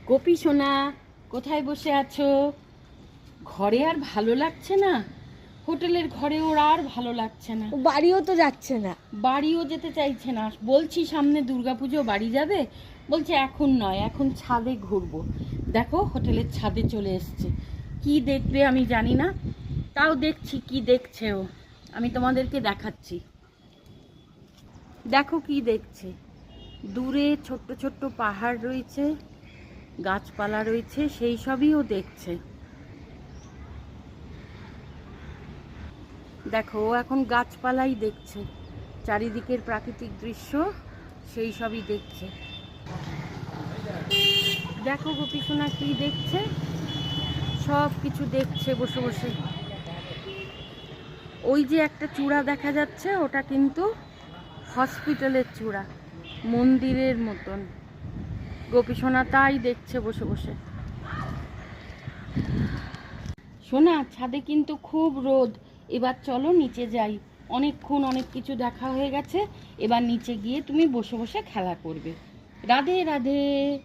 গোপী সোনা, কোথায় বসে আছো? ঘরে আর ভালো লাগছে না, হোটেলের ঘরে ওর আর ভালো লাগছে না। বাড়িও তো যাচ্ছে না। বাড়িও যেতে চাইছে না। বলছি সামনে দুর্গাপুজো, বাড়ি যাবে? বলছে এখন নয়, এখন ছাদে ঘুরবো। দেখো হোটেলের ছাদে চলে এসছে। কি দেখবে আমি জানি না, তাও দেখছি কি দেখছে ও। আমি তোমাদেরকে দেখাচ্ছি। দেখো কি দেখছে। দূরে ছোট্ট ছোট্ট পাহাড় রয়েছে, গাছপালা রয়েছে, সেই সবই ও দেখছে। দেখো ও এখন গাছপালাই দেখছে, চারিদিকের প্রাকৃতিক দৃশ্য সেই সবই দেখছে। দেখো গোপী সোনা কি দেখছে, সব কিছু দেখছে বসে বসে। ওই যে একটা চূড়া দেখা যাচ্ছে, ওটা কিন্তু হসপিটালের চূড়া, মন্দিরের মতন। গোপী সোনা তাই দেখছে বসে বসে। সোনা, ছাদে কিন্তু খুব রোদ, এবার চলো নিচে যাই। অনেকক্ষণ অনেক কিছু দেখা হয়ে গেছে, এবার নিচে গিয়ে তুমি বসে বসে খেলা করবে। রাধে রাধে।